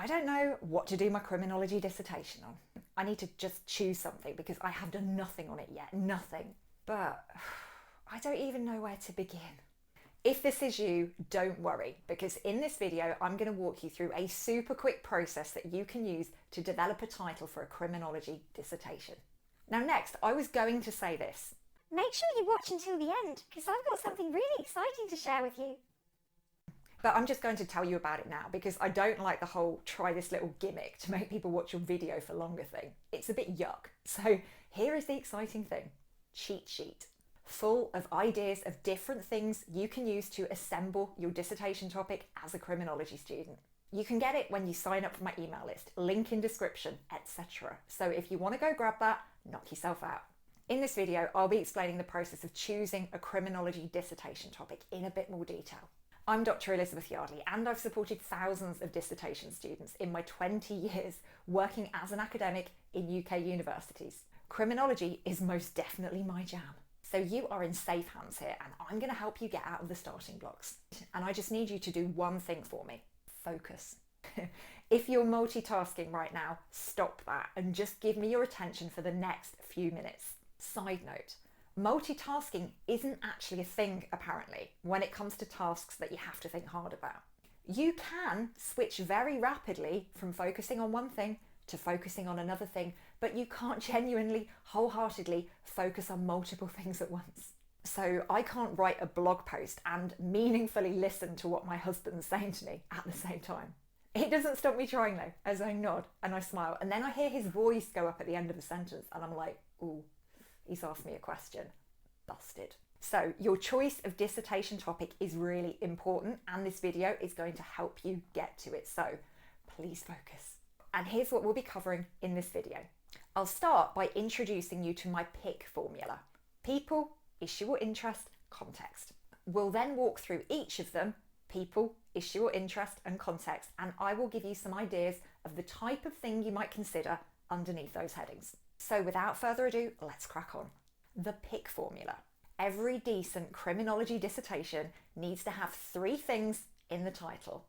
I don't know what to do my criminology dissertation on. I need to just choose something because I have done nothing on it yet, nothing. But I don't even know where to begin. If this is you, don't worry, because in this video, I'm going to walk you through a super quick process that you can use to develop a title for a criminology dissertation. Now next, I was going to say this. Make sure you watch until the end, because I've got something really exciting to share with you. But I'm just going to tell you about it now because I don't like the whole try this little gimmick to make people watch your video for longer thing. It's a bit yuck. So here is the exciting thing. Cheat sheet. Full of ideas of different things you can use to assemble your dissertation topic as a criminology student. You can get it when you sign up for my email list, link in description, etc. So if you want to go grab that, knock yourself out. In this video, I'll be explaining the process of choosing a criminology dissertation topic in a bit more detail. I'm Dr. Elizabeth Yardley and I've supported thousands of dissertation students in my 20 years working as an academic in UK universities. Criminology is most definitely my jam. So you are in safe hands here and I'm going to help you get out of the starting blocks. And I just need you to do one thing for me. Focus. If you're multitasking right now, stop that and just give me your attention for the next few minutes. Side note, multitasking isn't actually a thing apparently when it comes to tasks that you have to think hard about. You can switch very rapidly from focusing on one thing to focusing on another thing, but you can't genuinely, wholeheartedly focus on multiple things at once. So I can't write a blog post and meaningfully listen to what my husband's saying to me at the same time. It doesn't stop me trying though, as I nod and I smile, and then I hear his voice go up at the end of a sentence and I'm like, ooh, he's asked me a question. Busted. So your choice of dissertation topic is really important and this video is going to help you get to it. So please focus. And here's what we'll be covering in this video. I'll start by introducing you to my PIC formula. People, issue or interest, context. We'll then walk through each of them, people, issue or interest, and context, and I will give you some ideas of the type of thing you might consider underneath those headings. So without further ado, let's crack on. The PIC formula. Every decent criminology dissertation needs to have three things in the title.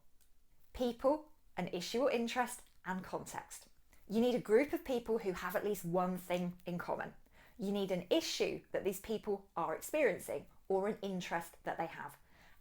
People, an issue or interest, and context. You need a group of people who have at least one thing in common. You need an issue that these people are experiencing or an interest that they have.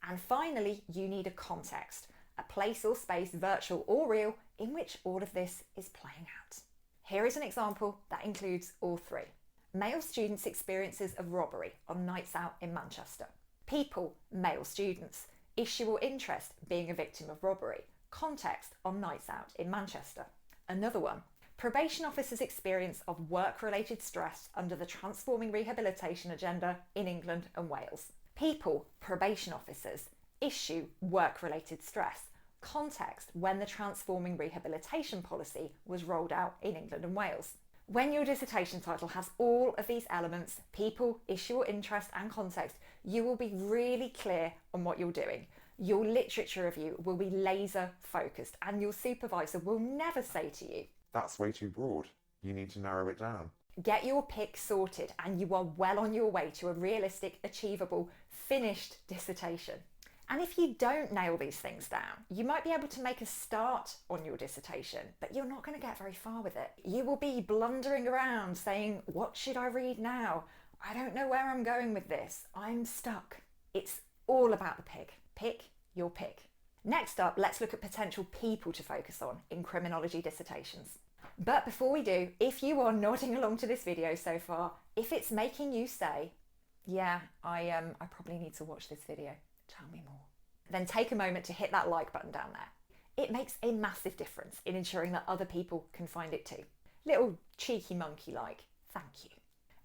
And finally, you need a context, a place or space, virtual or real, in which all of this is playing out. Here is an example that includes all three. Male students' experiences of robbery on nights out in Manchester. People, male students. Issue or interest, being a victim of robbery. Context, on nights out in Manchester. Another one. Probation officers' experience of work-related stress under the transforming rehabilitation agenda in England and Wales. People, probation officers. Issue, work-related stress. Context, when the transforming rehabilitation policy was rolled out in England and Wales. When your dissertation title has all of these elements, people, issue or interest, and context, you will be really clear on what you're doing. Your literature review will be laser focused and your supervisor will never say to you, "That's way too broad. You need to narrow it down." Get your PIC sorted and you are well on your way to a realistic, achievable, finished dissertation. And if you don't nail these things down, you might be able to make a start on your dissertation, but you're not going to get very far with it. You will be blundering around saying, what should I read now? I don't know where I'm going with this. I'm stuck. It's all about the PIC. Pick your PIC. Next up, let's look at potential people to focus on in criminology dissertations. But before we do, if you are nodding along to this video so far, if it's making you say, yeah, I probably need to watch this video, tell me more, then take a moment to hit that like button down there. It makes a massive difference in ensuring that other people can find it too. Little cheeky monkey like, thank you.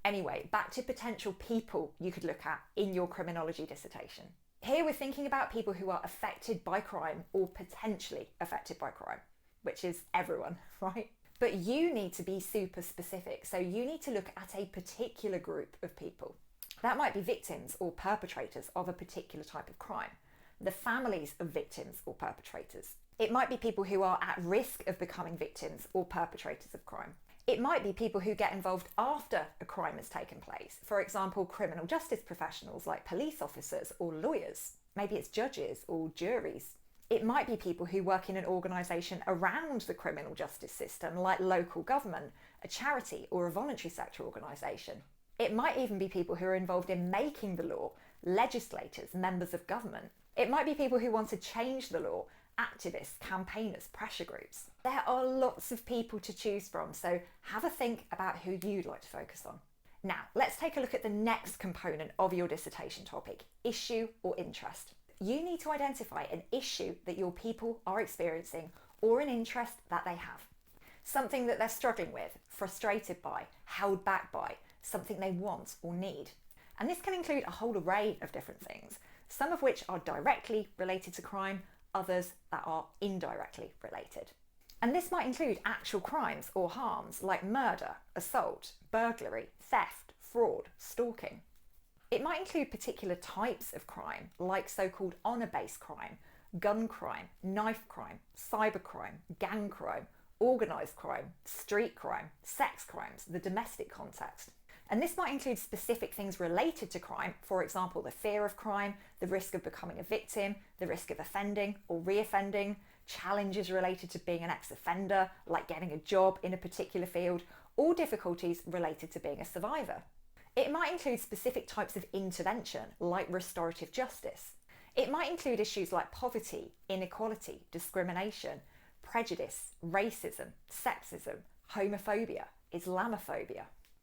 Anyway, back to potential people you could look at in your criminology dissertation. Here we're thinking about people who are affected by crime or potentially affected by crime, which is everyone, right? But you need to be super specific. So you need to look at a particular group of people. That might be victims or perpetrators of a particular type of crime, the families of victims or perpetrators. It might be people who are at risk of becoming victims or perpetrators of crime. It might be people who get involved after a crime has taken place. For example, criminal justice professionals like police officers or lawyers. Maybe it's judges or juries. It might be people who work in an organisation around the criminal justice system, like local government, a charity, or a voluntary sector organisation. It might even be people who are involved in making the law, legislators, members of government. It might be people who want to change the law, activists, campaigners, pressure groups. There are lots of people to choose from, so have a think about who you'd like to focus on. Now, let's take a look at the next component of your dissertation topic, issue or interest. You need to identify an issue that your people are experiencing or an interest that they have. Something that they're struggling with, frustrated by, held back by, something they want or need. And this can include a whole array of different things, some of which are directly related to crime, others that are indirectly related. And this might include actual crimes or harms like murder, assault, burglary, theft, fraud, stalking. It might include particular types of crime like so-called honour-based crime, gun crime, knife crime, cybercrime, gang crime, organised crime, street crime, sex crimes, the domestic context. And this might include specific things related to crime, for example, the fear of crime, the risk of becoming a victim, the risk of offending or re-offending, challenges related to being an ex-offender, like getting a job in a particular field, or difficulties related to being a survivor. It might include specific types of intervention, like restorative justice. It might include issues like poverty, inequality, discrimination, prejudice, racism, sexism, homophobia, Islamophobia.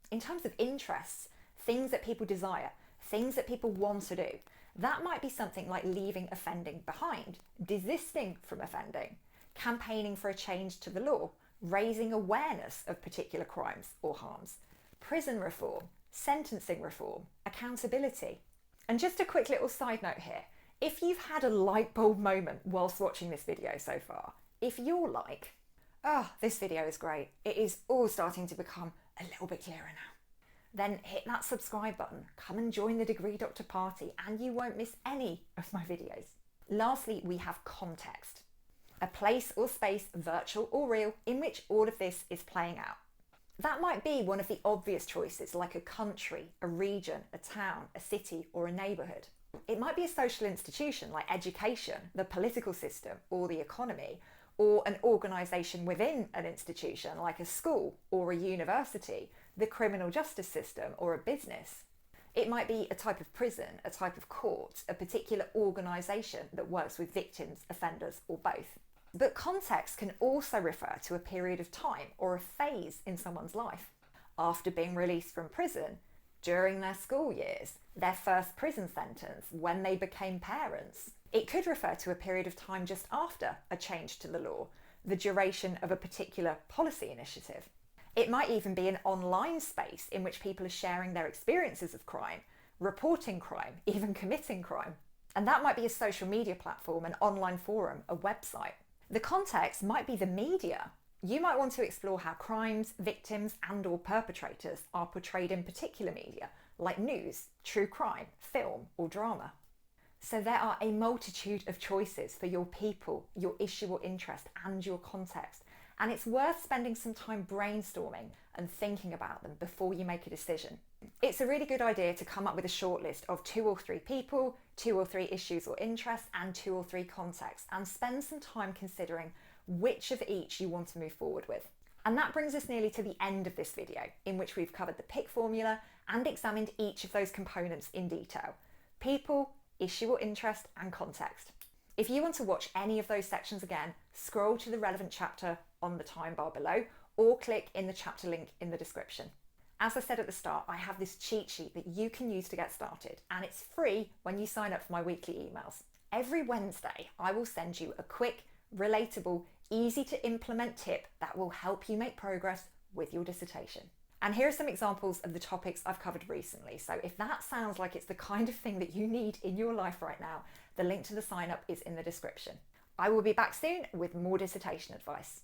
In terms of interests, things that people desire, things that people want to do, that might be something like leaving offending behind, desisting from offending, campaigning for a change to the law, raising awareness of particular crimes or harms, prison reform, sentencing reform, accountability. And just a quick little side note here, if you've had a light bulb moment whilst watching this video so far, if you're like, oh, this video is great, it is all starting to become a little bit clearer now, then hit that subscribe button, come and join the Degree Doctor party, and you won't miss any of my videos. Lastly, we have context, a place or space, virtual or real, in which all of this is playing out. That might be one of the obvious choices, like a country, a region, a town, a city, or a neighbourhood. It might be a social institution like education, the political system, or the economy, or an organisation within an institution like a school or a university, the criminal justice system, or a business. It might be a type of prison, a type of court, a particular organisation that works with victims, offenders, or both. But context can also refer to a period of time or a phase in someone's life. After being released from prison, during their school years, their first prison sentence, when they became parents. It could refer to a period of time just after a change to the law, the duration of a particular policy initiative. It might even be an online space in which people are sharing their experiences of crime, reporting crime, even committing crime. And that might be a social media platform, an online forum, a website. The context might be the media. You might want to explore how crimes, victims, and/or perpetrators are portrayed in particular media, like news, true crime, film, or drama. So there are a multitude of choices for your people, your issue or interest, and your context. And it's worth spending some time brainstorming and thinking about them before you make a decision. It's a really good idea to come up with a short list of 2 or 3 people, 2 or 3 issues or interests, and 2 or 3 contexts, and spend some time considering which of each you want to move forward with. And that brings us nearly to the end of this video, in which we've covered the PIC formula and examined each of those components in detail: people, issue or interest, and context. If you want to watch any of those sections again, scroll to the relevant chapter on the time bar below, or click in the chapter link in the description. As I said at the start, I have this cheat sheet that you can use to get started, and it's free when you sign up for my weekly emails. Every Wednesday, I will send you a quick, relatable, easy to implement tip that will help you make progress with your dissertation. And here are some examples of the topics I've covered recently. So if that sounds like it's the kind of thing that you need in your life right now, the link to the sign up is in the description. I will be back soon with more dissertation advice.